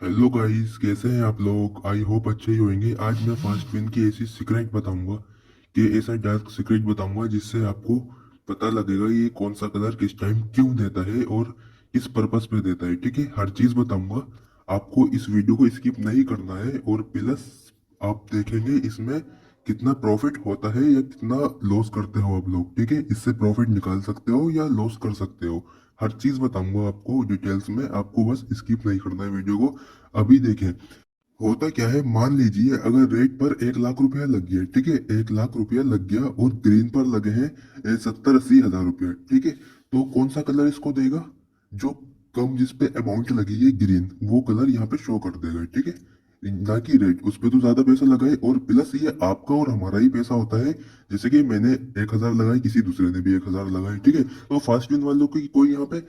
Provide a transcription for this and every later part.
Hello guys, कैसे हैं आप लोग? आई होप अच्छे ही होंगे। आज मैं फास्ट विन की ऐसी सीक्रेट बताऊंगा कि ऐसा डार्क सीक्रेट बताऊंगा जिससे आपको पता लगेगा ये कौन सा कलर किस टाइम क्यों देता है और किस पर्पस पे देता है। ठीक है, हर चीज बताऊंगा। आपको इस वीडियो को स्किप नहीं करना है और प्लस आप देखेंगे इसमें कितना प्रॉफिट होता है या कितना लॉस करते हो आप लोग। ठीक है, इससे प्रॉफिट निकाल सकते हो या लॉस कर सकते हो। हर चीज बताऊंगा आपको डिटेल्स में। आपको बस स्किप नहीं करना है वीडियो को। अभी देखें, होता क्या है, मान लीजिए अगर रेड पर 1 लाख रुपया लग गया। ठीक है, 1 लाख रुपया लग गया और ग्रीन पर लगे हैं 70-80 हज़ार रुपया। ठीक है, तो कौन सा कलर इसको देगा? जो कम जिस पे अमाउंट लगी है, ग्रीन, वो कलर यहाँ पे शो कर देगा। ठीक है, ना कि रेड। उस पे तो ज्यादा पैसा लगाए और प्लस ये आपका और हमारा ही पैसा होता है। जैसे कि मैंने 1 हज़ार लगाई, किसी दूसरे ने भी 1 हज़ार लगाई। ठीक है, तो फास्ट विन वालों की कोई यहाँ पे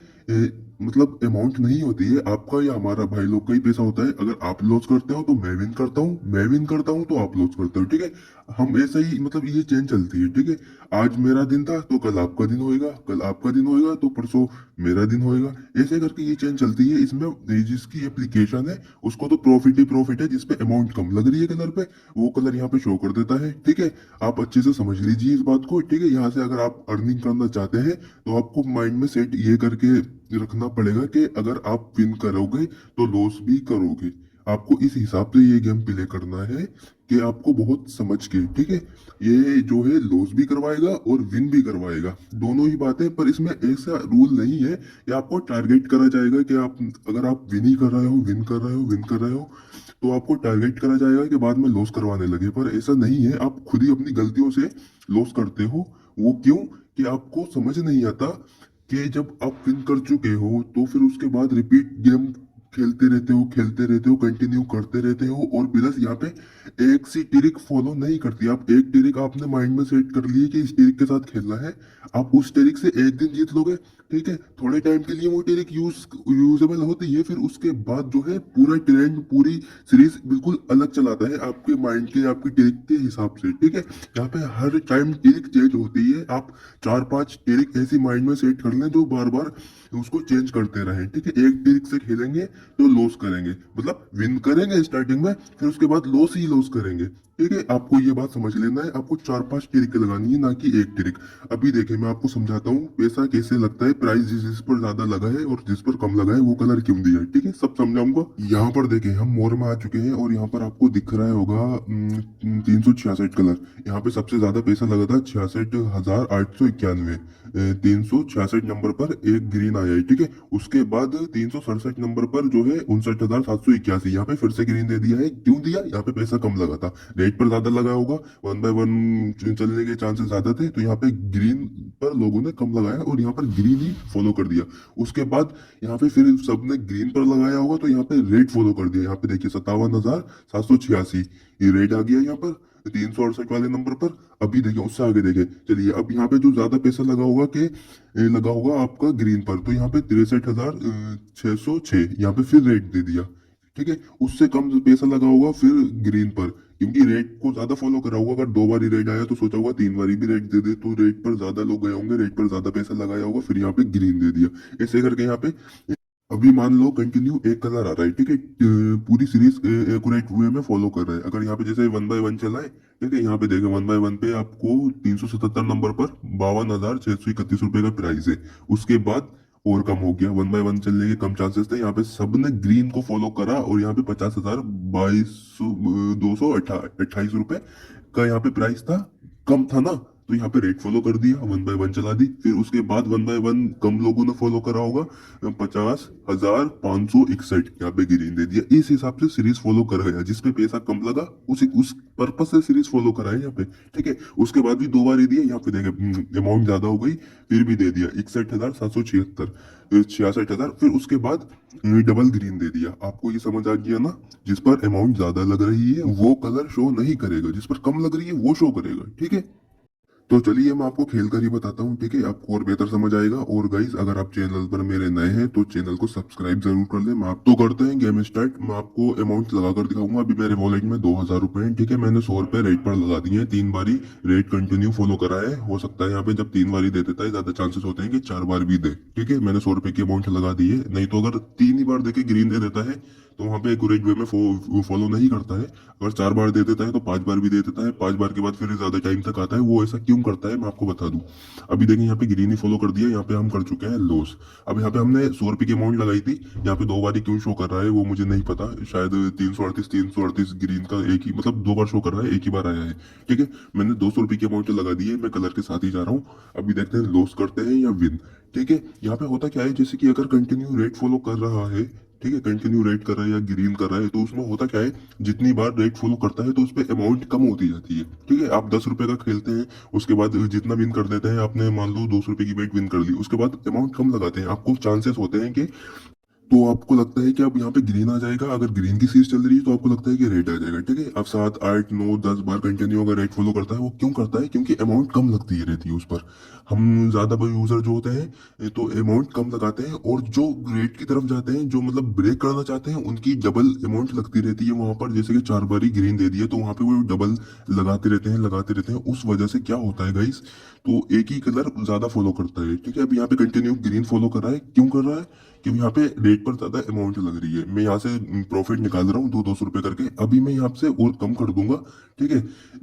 मतलब अमाउंट नहीं होती है। आपका या हमारा भाई लोग का ही पैसा होता है। अगर आप लॉस करते हो तो मैं विन करता हूँ, मैं विन करता हूँ तो आप लॉस करते हो। ठीक है, हम ऐसा ही मतलब ये चेन चलती है। ठीक है, आज मेरा दिन था तो कल आपका दिन होएगा, कल आपका दिन होएगा तो परसों मेरा दिन होएगा। ऐसे करके ये चेन चलती है। इसमें जिसकी एप्लीकेशन है उसको तो प्रॉफिट ही प्रॉफिट है। जिसपे अमाउंट कम लग रही है कलर पे, वो कलर यहाँ पे शो कर देता है। ठीक है, आप अच्छे से समझ लीजिए इस बात को। ठीक है, यहाँ से अगर आप अर्निंग करना चाहते हैं तो आपको माइंड में सेट ये करके रखना पड़ेगा कि अगर आप विन करोगे तो लॉस भी करोगे। आपको इस हिसाब से ये गेम प्ले करना है कि आपको बहुत समझ के। ठीक है, ये जो है लॉस भी करवाएगा और विन भी करवाएगा, दोनों ही बातें। पर इसमें ऐसा रूल नहीं है कि आपको टारगेट करा जाएगा कि आप अगर आप विन ही कर रहे हो, विन कर रहे हो, विन कर रहे हो, तो आपको टारगेट करा जाएगा कि बाद में लॉस करवाने लगे। पर ऐसा नहीं है, आप खुद ही अपनी गलतियों से लॉस करते हो। वो क्यों? कि आपको समझ नहीं आता कि जब आप विन कर चुके हो तो फिर उसके बाद रिपीट गेम खेलते रहते हो, खेलते रहते हो, कंटिन्यू करते रहते हो। और प्लस यहाँ पे एक सी ट्रिक फॉलो नहीं करती। आप एक ट्रिक आपने माइंड में सेट कर ली है कि इस ट्रिक के साथ खेलना है। आप उस ट्रिक से एक दिन जीत लोगे। ठीक है, थोड़े टाइम के लिए वो ट्रिक यूजेबल होती है, फिर उसके बाद जो है पूरा ट्रेंड, पूरी सीरीज बिल्कुल अलग चलाता है आपके माइंड के, आपकी ट्रिक के हिसाब से। ठीक है, यहाँ पे हर टाइम ट्रिक चेंज होती है। आप 4-5 ट्रिक ऐसी माइंड में सेट कर लें जो बार बार उसको चेंज करते रहें। ठीक है, एक ट्रिक से खेलेंगे तो लॉस करेंगे, मतलब विन करेंगे स्टार्टिंग में, फिर उसके बाद लॉस ही लॉस करेंगे। ठीक है, आपको ये बात समझ लेना है। आपको 4-5 ट्रिक लगानी है, ना कि एक ट्रिक। अभी देखिए, मैं आपको समझाता हूँ पैसा कैसे लगता है, प्राइस जिस पर ज्यादा लगा है और जिस पर कम लगा है वो कलर क्यों दिया है। ठीक है, सब समझाऊंगा। यहाँ पर देखें, हम मोर में आ चुके हैं और यहाँ पर आपको दिख रहा होगा 366 कलर। यहाँ पे सबसे ज्यादा पैसा लगा था 66,891। 366 नंबर पर एक ग्रीन आया है। ठीक है, उसके बाद 367 नंबर पर जो है 59,781, यहाँ पे फिर से ग्रीन दे दिया है। क्यों दिया? यहाँ पे पैसा कम लगा था, रेट पर ज्यादा लगा होगा, 1/1 चलने के चांसेस ज्यादा थे, तो यहाँ पे ग्रीन पर लोगों ने कम लगाया और यहाँ पर ग्रीन ही फॉलो कर दिया। उसके बाद यहाँ पे फिर सबने ग्रीन पर लगाया होगा तो यहाँ पे रेड फॉलो कर दिया। यहाँ पे देखिए 57,786 ये रेड आ गया यहाँ पर 368 वाले नंबर पर। अभी देखिए उससे आगे देखे, चलिए अब यहाँ पे जो ज्यादा पैसा लगा होगा कि लगा होगा आपका ग्रीन पर, तो यहाँ पे 63,606 यहाँ पे फिर रेट दे दिया। ठीक है, उससे कम जो पैसा लगा होगा फिर ग्रीन पर, क्योंकि रेट को ज्यादा फॉलो करा होगा। अगर 2 बारी रेट आया तो सोचा होगा 3 बारी भी रेट दे दे, तो रेट पर ज्यादा लोग गए होंगे, रेट पर ज्यादा पैसा लगाया होगा, फिर यहाँ पे ग्रीन दे दिया। ऐसे करके यहाँ पे अभी मान लो कंटिन्यू एक कलर आ रहा है। ठीक है, पूरी सीरीज एक्यूरेट वे में फॉलो कर रहा है। अगर यहाँ पे जैसे 1/1 चला है, ठीक है, यहाँ पे देखें 1/1 पे आपको 377 नंबर पर 52,631 रुपए का प्राइस है। उसके बाद और कम हो गया, 1/1 चलने के कम चांसेस थे। यहाँ पे सबने ग्रीन को फॉलो करा और यहाँ पे 50,22,228 रुपए का यहाँ पे प्राइस था, कम था ना, तो यहाँ पे रेट फॉलो कर दिया, 1/1 चला दी। फिर उसके बाद 1/1 कम लोगों ने फॉलो करा होगा, 50,561 यहाँ पे ग्रीन दे दिया। इस हिसाब से सीरीज फॉलो कर गया, जिसपे पैसा कम लगा उस पर्पज से सीरीज फॉलो करा है यहाँ पे। ठीक है, उसके बाद भी 2 बार दिया, यहाँ पे देखे अमाउंट ज्यादा हो गई, फिर भी दे दिया 61,776, 66,000। फिर उसके बाद डबल ग्रीन दे दिया। आपको ये समझ आ गया ना? जिस पर अमाउंट ज्यादा लग रही है वो कलर शो नहीं करेगा, जिस पर कम लग रही है वो शो करेगा। ठीक है, तो चलिए मैं आपको खेल कर ही बताता हूँ। ठीक है, आपको और बेहतर समझ आएगा। और गाइस, अगर आप चैनल पर मेरे नए हैं तो चैनल को सब्सक्राइब जरूर कर लें। मैं आप तो करते हैं गेम स्टार्ट। मैं आपको अमाउंट लगा कर दिखाऊंगा। अभी मेरे वॉलेट में 2,000 रुपए हैं। ठीक है, मैंने 100 रुपए रेट पर लगा दिए हैं। 3 बारी रेट कंटिन्यू फॉलो करा है। हो सकता है यहाँ पे जब 3 बारी दे देता है, ज्यादा चांसेस होते हैं कि 4 बार भी दे। ठीक है, मैंने 100 रुपए की अमाउंट लगा दी है। नहीं तो अगर 3 ही बार देके ग्रीन दे देता है तो वहाँ पे एक्यूरेट वे में फॉलो नहीं करता है। अगर 4 बार दे देता है तो 5 बार भी दे देता है, 5 बार के बाद फिर ज्यादा टाइम तक आता है। वो ऐसा क्यों करता है मैं आपको बता दूं। अभी देखिए यहाँ पे ग्रीन ही फॉलो कर दिया, यहाँ पे हम कर चुके हैं लॉस। अब यहाँ पे हमने 100 रुपये की अमाउंट लगाई थी, यहाँ पे 2 बार क्यों शो कर रहा है वो मुझे नहीं पता। शायद 338 ग्रीन का एक ही मतलब 2 बार शो कर रहा है, एक ही बार आया है। ठीक है, मैंने 200 रुपये की अमाउंट लगा दी है, मैं कलर के साथ ही जा रहा हूँ। अभी देखते हैं लॉस करते हैं या विन। ठीक है, यहाँ पे होता क्या है, जैसे कि अगर कंटिन्यू रेट फॉलो कर रहा है, ठीक है, कंटिन्यू रेट कर रहा है या ग्रीन कर रहा है, तो उसमें होता क्या है, जितनी बार रेट फॉलो करता है तो उस पर अमाउंट कम होती जाती है। ठीक है, आप 10 रुपए का खेलते हैं, उसके बाद जितना विन कर देते हैं, आपने मान लो 200 रुपए की बेट विन कर ली, उसके बाद अमाउंट कम लगाते हैं, आपको चांसेस होते हैं कि, तो आपको लगता है कि अब यहाँ पे ग्रीन आ जाएगा। अगर ग्रीन की सीरीज चल रही है तो आपको लगता है कि रेड आ जाएगा। ठीक है, अब 7 8 9 10 बार कंटिन्यू अगर रेड फॉलो करता है, वो क्यों करता है, क्योंकि अमाउंट कम लगती रहती है उस पर। हम ज्यादा यूजर जो होते हैं तो अमाउंट कम लगाते हैं, और जो रेड की तरफ जाते हैं, जो मतलब ब्रेक करना चाहते हैं, उनकी डबल अमाउंट लगती रहती है वहां पर। जैसे कि 4 बार ग्रीन दे दिया तो वहां पे वो डबल लगाते रहते हैं। उस वजह से क्या होता है गाइस, तो एक ही कलर ज्यादा फॉलो करता है। ठीक है, अब यहाँ पे कंटिन्यू ग्रीन फॉलो कर रहा है, क्यों कर रहा है, क्योंकि यहाँ पे रेट पर ज्यादा अमाउंट लग रही है। मैं यहाँ से प्रॉफिट निकाल रहा हूँ 200 रुपए करके, अभी मैं यहाँ से और कम कर दूंगा। ठीक है,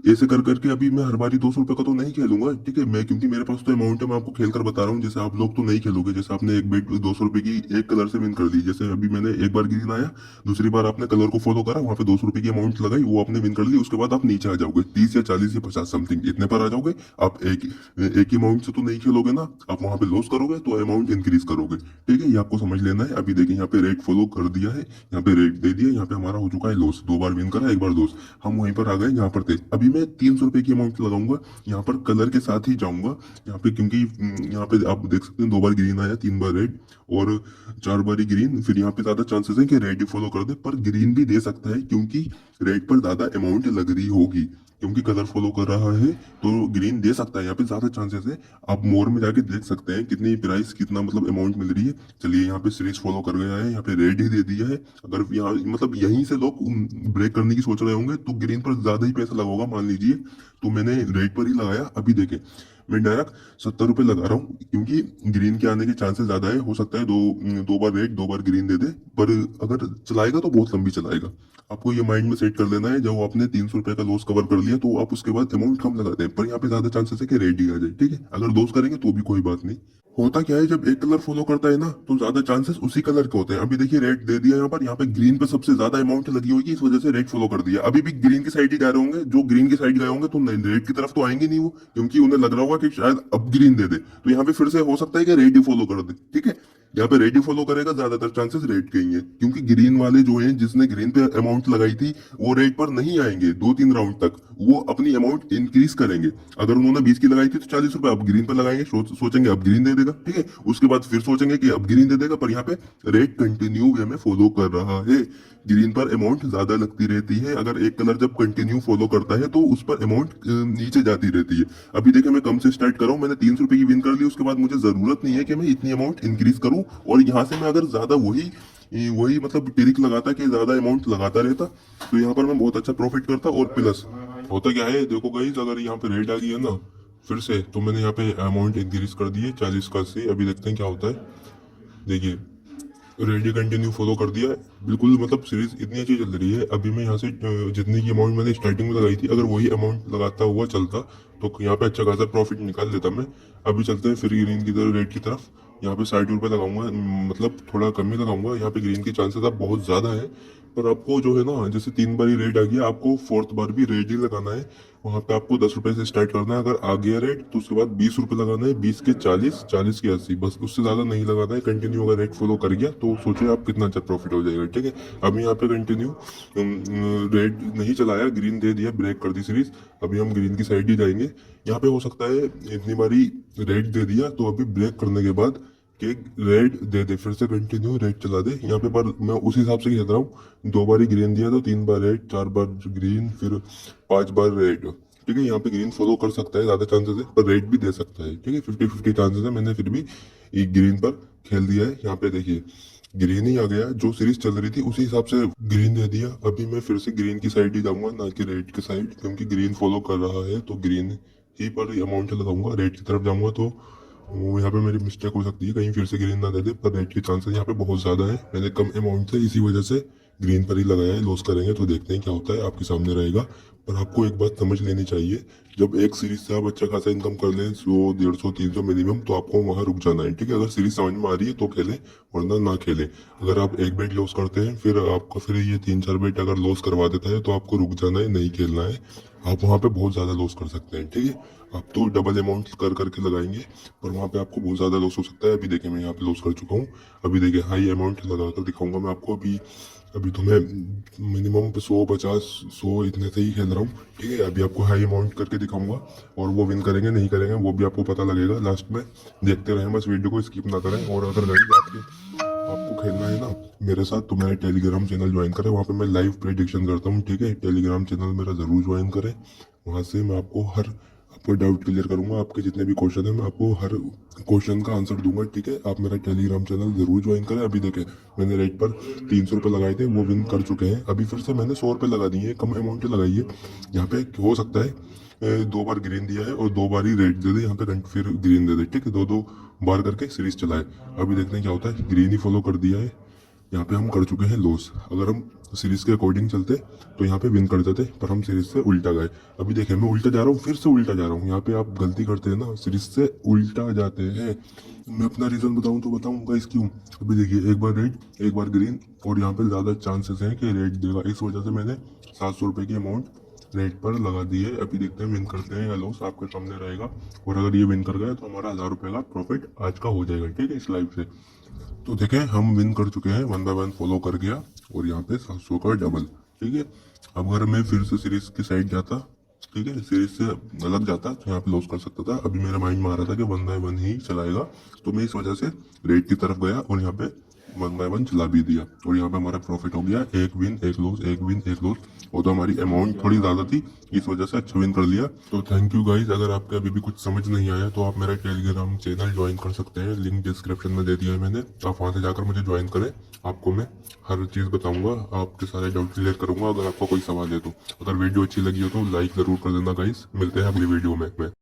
ऐसे कर करके अभी मैं हर बारी 200 रुपए का तो नहीं खेलूंगा। ठीक है, मैं क्योंकि मेरे पास तो अमाउंट है, मैं आपको खेल कर बता रहा हूँ। जैसे आप लोग तो नहीं खेलोगे, जैसे आपने एक बेट 200 रुपए की एक कलर से विन कर ली, जैसे अभी मैंने एक बार ग्रीन आया, दूसरी बार आपने कलर को फॉलो करा, वहां पे 200 रुपए की अमाउंट लगाई, वो आपने विन कर ली। उसके बाद आप नीचे आ जाओगे 30 या 40 या 50 समथिंग इतने पर आ जाओगे। आप एक ही अमाउंट से तो नहीं खेलोगे ना, आप वहां पे लॉस करोगे तो अमाउंट इंक्रीज करोगे। ठीक है, ये आपको समझ लेना है। अभी देखिए यहाँ पे रेट फॉलो कर दिया है, यहाँ पे रेट दे दिया, यहाँ पे हमारा हो चुका है लॉस। 2 बार विन करा, 1 बार लॉस। हम वहीं पर आ गए जहाँ पर थे। अभी मैं 300 रुपए की अमाउंट लगाऊंगा, यहाँ पर कलर के साथ ही जाऊंगा यहाँ पे, क्योंकि यहाँ पे आप देख सकते हैं 2 बार ग्रीन आया, 3 बार रेड और 4 बार ही ग्रीन। फिर यहाँ पे ज्यादा चांसेस है कि रेड ही फॉलो कर दे, पर ग्रीन भी दे सकता है क्योंकि रेड पर ज्यादा अमाउंट लग रही होगी। क्योंकि कलर फॉलो कर रहा है तो ग्रीन दे सकता है, यहाँ पे ज्यादा चांसेस है। आप मोर में जाके देख सकते हैं कितनी प्राइस, कितना मतलब अमाउंट मिल रही है। चलिए यहाँ पे सीरीज फॉलो कर गया है, यहाँ पे रेड ही दे दिया है। अगर यहाँ मतलब यहीं से लोग ब्रेक करने की सोच रहे होंगे तो ग्रीन पर ज्यादा ही पैसा लगा होगा मान लीजिए, तो मैंने रेड पर ही लगाया। अभी देखे मैं डायरेक्ट 70 रुपए लगा रहा हूँ, क्योंकि ग्रीन के आने के चांसेस ज्यादा है। हो सकता है दो बार रेड 2 बार ग्रीन दे दे, पर अगर चलाएगा तो बहुत लंबी चलाएगा। आपको ये माइंड में सेट कर लेना है, जब आपने 300 रुपए का लॉस कवर कर लिया तो आप उसके बाद अमाउंट कम लगाते हैं, पर यहाँ पे ज्यादा चांसेस है कि रेड ही आ जाए। ठीक है, अगर लॉस करेंगे तो भी कोई बात नहीं। होता क्या है, जब एक कलर फॉलो करता है ना तो ज्यादा चांसेस उसी कलर के होते हैं। अभी देखिए रेड दे दिया यहाँ पे ग्रीन पे सबसे ज्यादा अमाउंट लगी होगी, इस वजह से रेड फॉलो कर दिया। अभी भी ग्रीन की साइड ही जा रहे होंगे, जो ग्रीन की साइड गए होंगे तो रेड की तरफ तो आएंगे नहीं वो, क्योंकि उन्हें लग रहा होगा कि शायद अब ग्रीन दे दे, तो यहाँ पे फिर से हो सकता है कि रेड ही फॉलो कर दे। ठीक है, यहाँ पे रेड ही फॉलो करेगा, ज्यादातर चांसेस रेड के ही है, क्योंकि ग्रीन वाले जो हैं जिसने ग्रीन पे अमाउंट लगाई थी वो रेड पर नहीं आएंगे 2-3 राउंड तक, वो अपनी अमाउंट इंक्रीज करेंगे। अगर उन्होंने 20 की लगाई थी तो 40 रुपए अब ग्रीन पर लगाएंगे, सोचेंगे अब ग्रीन दे देगा। ठीक है, उसके बाद फिर सोचेंगे कि अब ग्रीन दे देगा, पर यहाँ पे रेड कंटिन्यू वे में फॉलो कर रहा है। ग्रीन पर अमाउंट ज्यादा लगती रहती है। अगर एक कलर जब कंटिन्यू फॉलो करता है तो उस पर अमाउंट नीचे जाती रहती है। अभी देखिए मैं कम से स्टार्ट कर रहा हूँ, मैंने 300 रुपए की विन कर ली, उसके बाद मुझे जरूरत नहीं है कि मैं इतनी अमाउंट इंक्रीज करूँ, और यहाँ से मैं अगर ज्यादा वही वही मतलब ट्रिक लगाता कि ज्यादा अमाउंट लगाता रहता तो यहाँ पर मैं बहुत अच्छा प्रॉफिट करता। और प्लस होता क्या है, देखो गाइस, अगर यहाँ पे रेड आ गई है ना फिर से, तो मैंने यहाँ पे अमाउंट इंक्रीज कर दी है 40 का से। अभी देखते हैं क्या होता है। देखिए रेडी कंटिन्यू फॉलो कर दिया है, बिल्कुल मतलब सीरीज इतनी अच्छी चल रही है। अभी मैं यहाँ से जितनी की अमाउंट मैंने स्टार्टिंग में लगाई थी, अगर वही अमाउंट लगाता हुआ चलता तो यहाँ पे अच्छा खासा प्रॉफिट निकाल लेता मैं। अभी चलते हैं फिर ग्रीन की तरफ, रेड की तरफ। यहाँ पे 60 रुपए लगाऊंगा, मतलब थोड़ा कम ही लगाऊंगा। यहाँ पे ग्रीन के चांसेस अब बहुत ज्यादा है, पर आपको जो है ना, जैसे 3 बार ही रेड आ गया, आपको 4th बार भी रेड ही लगाना है। वहां पे आपको 10 रुपए से स्टार्ट करना है। अगर आ गया रेड तो उसके बाद 20 रुपए लगाना है, 20 के 40, 40 के 80, बस उससे ज्यादा नहीं लगाना है। कंटिन्यू अगर रेड फॉलो कर गया तो सोचिए आप कितना अच्छा प्रॉफिट हो जाएगा। ठीक है, अभी यहाँ पे कंटिन्यू रेड नहीं चलाया, ग्रीन दे दिया, ब्रेक कर दी सीरीज। अभी हम ग्रीन की साइड ही जाएंगे। यहाँ पे हो सकता है इतनी बारी रेड दे दिया तो अभी ब्रेक करने के बाद कि रेड दे दे, फिर से कंटिन्यू रेड चला दे यहाँ पे। पर मैं उस हिसाब से खेल रहा हूँ, 2 बार ही ग्रीन दिया तो 3 बार रेड, 4 बार ग्रीन, फिर 5 बार रेड। ठीक है, यहाँ पे ग्रीन फॉलो कर सकता है, ज्यादा चांसेस है, पर रेड भी दे सकता है। ठीक है, 50-50 चांसेस है। मैंने फिर भी एक ग्रीन पर खेल दिया है। यहाँ पे देखिए ग्रीन ही आ गया, जो सीरीज चल रही थी उसी हिसाब से ग्रीन दे दिया। अभी मैं फिर से ग्रीन की साइड ही जाऊंगा, ना कि रेड की साइड, क्योंकि ग्रीन फॉलो कर रहा है तो ग्रीन ही पर अमाउंट लगाऊंगा। रेड की तरफ जाऊंगा तो वो यहाँ पे मेरी मिस्टेक हो सकती है, कहीं फिर से ग्रीन ना दे दे, पर रेड के चांसेस यहाँ पे बहुत ज्यादा है। मैंने कम अमाउंट से इसी वजह से ग्रीन पर ही लगाया है, लॉस करेंगे तो देखते हैं क्या होता है, आपके सामने रहेगा। पर आपको एक बात समझ लेनी चाहिए, जब एक सीरीज से आप अच्छा खासा इनकम कर लें 100, 150, 300 मिनिमम, तो आपको वहाँ रुक जाना है, ठीक है। अगर सीरीज समझ में आ रही है तो खेलें, वरना ना खेलें। अगर आप एक बेट लॉस करते हैं, फिर ये 3-4 बेट अगर लॉस करवा देता है, तो आपको रुक जाना है, नहीं खेलना है। आप वहाँ पे बहुत ज़्यादा लॉस कर सकते हैं, ठीक है। आप तो डबल अमाउंट कर करके लगाएंगे, पर वहाँ पे आपको बहुत ज़्यादा लॉस हो सकता है। अभी देखिए मैं यहाँ पे लॉस कर चुका हूँ। अभी देखिए हाई अमाउंट लगा कर दिखाऊंगा मैं आपको। अभी अभी तो मैं मिनिमम पे 100, 50, 100 इतने से ही खेल रहा हूँ, ठीक है। अभी आपको हाई अमाउंट करके दिखाऊंगा, और वो विन करेंगे नहीं करेंगे वो भी आपको पता लगेगा लास्ट में। देखते रहें बस, वीडियो को स्किप ना करें। और अगर गाइस आपको खेलना है ना मेरे साथ, तो मेरा टेलीग्राम चैनल ज्वाइन करें, वहाँ पे मैं लाइव प्रेडिक्शन करता हूँ, ठीक है। टेलीग्राम चैनल मेरा ज़रूर ज्वाइन करें। वहाँ से मैं आपको डाउट क्लियर करूंगा। आपके जितने भी क्वेश्चन है मैं आपको हर क्वेश्चन का आंसर दूंगा, ठीक है। आप मेरा टेलीग्राम चैनल जरूर ज्वाइन करें। अभी देखें मैंने रेट पर 300 रुपये लगाए थे, वो विन कर चुके हैं। अभी फिर से मैंने 100 रुपये लगा दिए, कम अमाउंट लगाई है। यहाँ पे हो सकता है 2 बार ग्रीन दिया है और 2 बार ही रेड दे दे, यहाँ पे फिर ग्रीन दे दे, ठीक है। 2-2 बार करके सीरीज चलाए। अभी देखते हैं क्या होता है। ग्रीन ही फॉलो कर दिया है, यहाँ पे हम कर चुके हैं लॉस। अगर हम सीरीज के अकॉर्डिंग चलते तो यहाँ पे विन कर देते, पर हम सीरीज से उल्टा गए। अभी देखें मैं उल्टा जा रहा हूँ, फिर से उल्टा जा रहा हूँ। यहाँ पे आप गलती करते हैं ना, सीरीज से उल्टा जाते हैं। मैं अपना रीजन बताऊँ तो बताऊँगा इस क्यों। अभी देखिए एक बार रेड एक बार ग्रीन, और यहाँ पे ज़्यादा चांसेस हैं कि रेड देगा, इस वजह से मैंने 700 रुपये की अमाउंट रेट पर लगा दी है। अभी देखते हैं विन करते हैं या लॉस, आपके सामने रहेगा। और अगर ये विन कर गया तो हमारा 1000 रुपये का प्रॉफिट आज का हो जाएगा, ठीक है, इस लाइव से। तो देखें हम विन कर चुके हैं, 1 बाय 1 फॉलो कर गया, और यहाँ पे 700 का डबल, ठीक है। अब अगर मैं फिर से सीरीज की साइड जाता, ठीक है, सीरीज से अलग जाता, तो यहाँ पे लॉस कर सकता था। अभी मेरे माइंड में आ रहा था कि 1 बाय 1 ही चलाएगा, तो मैं इस वजह से रेट की तरफ गया और यहाँ पे 1 बाय 1 चला भी दिया, और यहाँ पे हमारा प्रॉफिट हो गया। एक विन एक लॉस, एक विन एक लॉस। और तो हमारी अमाउंट थोड़ी ज़्यादा थी, इस वजह से अच्छा विन कर लिया। तो थैंक यू गाइज। अगर आपके अभी भी कुछ समझ नहीं आया तो आप मेरा टेलीग्राम चैनल ज्वाइन कर सकते हैं, लिंक डिस्क्रिप्शन में दे दिया है मैंने। आप वहाँ से जाकर मुझे ज्वाइन करें, आपको मैं हर चीज़ बताऊंगा, आपके सारे डाउट क्लियर करूंगा। अगर आपको कोई सवाल है तो, अगर वीडियो अच्छी लगी हो तो लाइक ज़रूर कर देना गाइज। मिलते हैं अगली वीडियो में।